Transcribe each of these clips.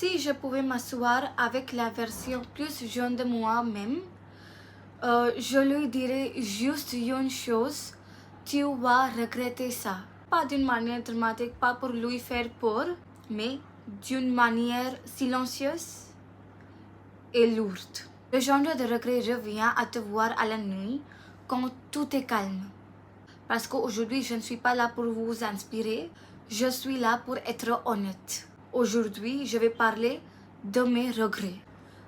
Si je pouvais m'asseoir avec la version plus jeune de moi-même, je lui dirais juste une chose, tu vas regretter ça. Pas d'une manière dramatique, pas pour lui faire peur, mais d'une manière silencieuse et lourde. Le genre de regret revient à te voir à la nuit quand tout est calme. Parce qu'aujourd'hui, je ne suis pas là pour vous inspirer, je suis là pour être honnête. Aujourd'hui, je vais parler de mes regrets.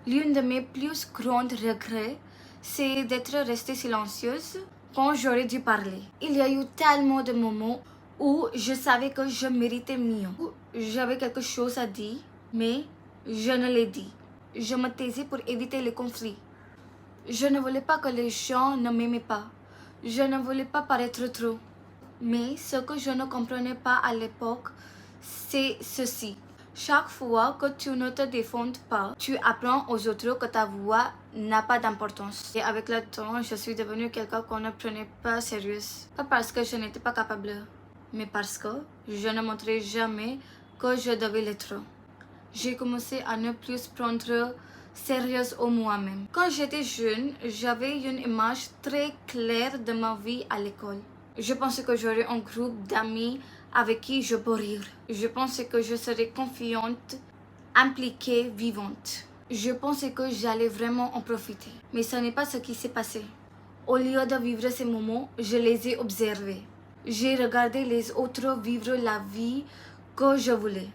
L'une de mes plus grands regrets, c'est d'être restée silencieuse quand j'aurais dû parler. Il y a eu tellement de moments où je savais que je méritais mieux. J'avais quelque chose à dire, mais je ne l'ai dit. Je me taisais pour éviter les conflits. Je ne voulais pas que les gens ne m'aimaient pas. Je ne voulais pas paraître trop. Mais ce que je ne comprenais pas à l'époque, c'est ceci. Chaque fois que tu ne te défends pas, tu apprends aux autres que ta voix n'a pas d'importance. Et avec le temps, je suis devenue quelqu'un qu'on ne prenait pas sérieuse. Pas parce que je n'étais pas capable, mais parce que je ne montrais jamais que je devais l'être. J'ai commencé à ne plus prendre sérieuse au moi-même. Quand j'étais jeune, j'avais une image très claire de ma vie à l'école. Je pensais que j'aurais un groupe d'amis avec qui je peux rire. Je pensais que je serais confiante, impliquée, vivante. Je pensais que j'allais vraiment en profiter. Mais ce n'est pas ce qui s'est passé. Au lieu de vivre ces moments, je les ai observés. J'ai regardé les autres vivre la vie que je voulais.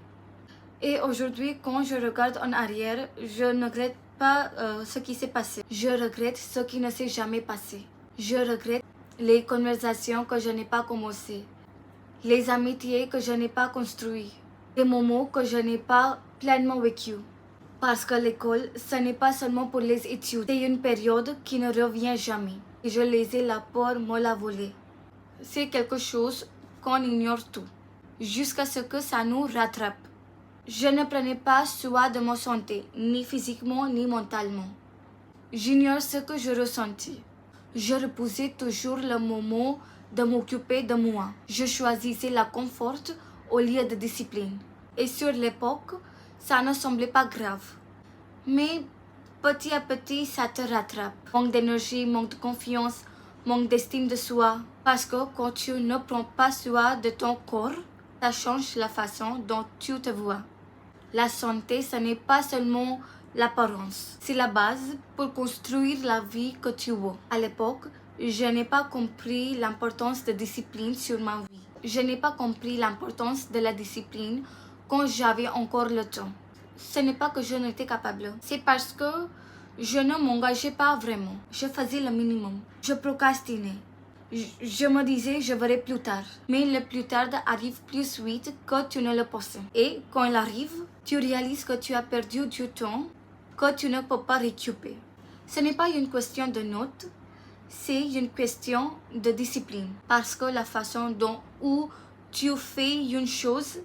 Et aujourd'hui, quand je regarde en arrière, je ne regrette pas ce qui s'est passé. Je regrette ce qui ne s'est jamais passé. Je regrette les conversations que je n'ai pas commencées, les amitiés que je n'ai pas construites, les moments que je n'ai pas pleinement vécus. Parce que l'école, ce n'est pas seulement pour les études, c'est une période qui ne revient jamais. Et je laissais la peur me la voler. C'est quelque chose qu'on ignore tout, jusqu'à ce que ça nous rattrape. Je ne prenais pas soin de ma santé, ni physiquement ni mentalement. J'ignore ce que je ressentais. Je repoussais toujours le moment de m'occuper de moi. Je choisissais la confort au lieu de discipline. Et sur l'époque, ça ne semblait pas grave. Mais petit à petit, ça te rattrape. Manque d'énergie, manque de confiance, manque d'estime de soi. Parce que quand tu ne prends pas soin de ton corps, ça change la façon dont tu te vois. La santé, ce n'est pas seulement l'apparence, c'est la base pour construire la vie que tu veux. À l'époque, je n'ai pas compris l'importance de discipline sur ma vie. Je n'ai pas compris l'importance de la discipline quand j'avais encore le temps. Ce n'est pas que je n'étais capable, c'est parce que je ne m'engageais pas vraiment. Je faisais le minimum. Je procrastinais. Je me disais, je verrai plus tard. Mais le plus tard arrive plus vite que tu ne le pensais. Et quand il arrive, tu réalises que tu as perdu du temps que tu ne peux pas récupérer. Ce n'est pas une question de notes, c'est une question de discipline. Parce que la façon dont tu fais une chose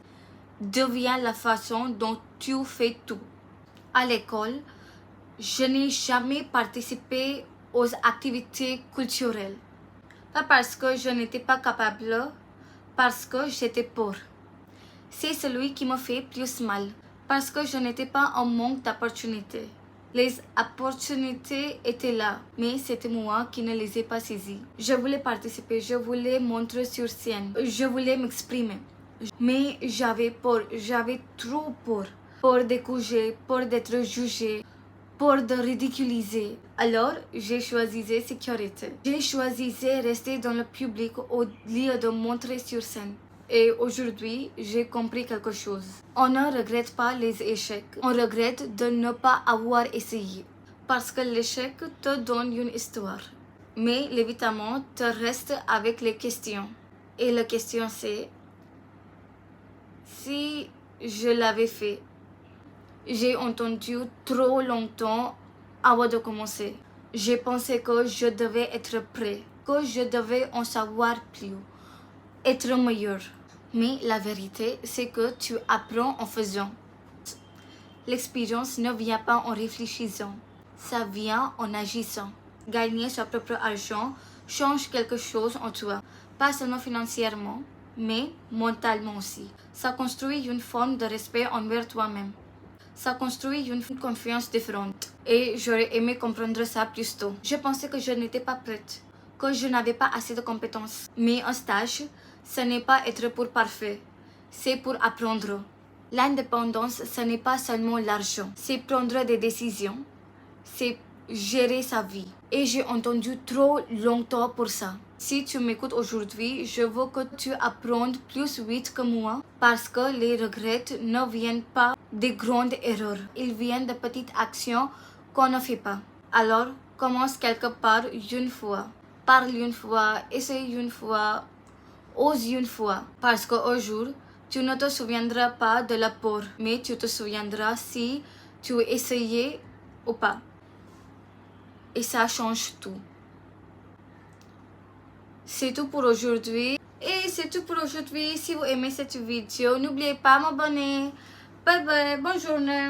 devient la façon dont tu fais tout. À l'école, je n'ai jamais participé aux activités culturelles. Pas parce que je n'étais pas capable, parce que j'étais pauvre. C'est celui qui me fait plus mal, parce que je n'étais pas en manque d'opportunités. Les opportunités étaient là, mais c'était moi qui ne les ai pas saisies. Je voulais participer, je voulais montrer sur scène, je voulais m'exprimer. Mais j'avais peur, j'avais trop peur. Peur d'écouter, peur d'être jugée, peur de ridiculiser. Alors, j'ai choisi sécurité. J'ai choisi rester dans le public au lieu de montrer sur scène. Et aujourd'hui, j'ai compris quelque chose. On ne regrette pas les échecs. On regrette de ne pas avoir essayé. Parce que l'échec te donne une histoire. Mais l'évitement te reste avec les questions. Et la question c'est, si je l'avais fait, j'ai entendu trop longtemps avant de commencer. J'ai pensé que je devais être prêt, que je devais en savoir plus, être meilleur. Mais la vérité, c'est que tu apprends en faisant. L'expérience ne vient pas en réfléchissant, ça vient en agissant. Gagner son propre argent change quelque chose en toi, pas seulement financièrement, mais mentalement aussi. Ça construit une forme de respect envers toi-même. Ça construit une confiance différente. Et j'aurais aimé comprendre ça plus tôt. Je pensais que je n'étais pas prête, que je n'avais pas assez de compétences. Mais un stage, ce n'est pas être pour parfait, c'est pour apprendre. L'indépendance, ce n'est pas seulement l'argent, c'est prendre des décisions, c'est gérer sa vie. Et j'ai entendu trop longtemps pour ça. Si tu m'écoutes aujourd'hui, je veux que tu apprennes plus vite que moi parce que les regrets ne viennent pas des grandes erreurs. Ils viennent de petites actions qu'on ne fait pas. Alors, commence quelque part une fois. Parle une fois, essaye une fois, ose une fois. Parce qu'au jour, tu ne te souviendras pas de la peur, mais tu te souviendras si tu essayais ou pas. Et ça change tout. C'est tout pour aujourd'hui. Et c'est tout pour aujourd'hui. Si vous aimez cette vidéo, n'oubliez pas de m'abonner. Bye bye. Bonne journée.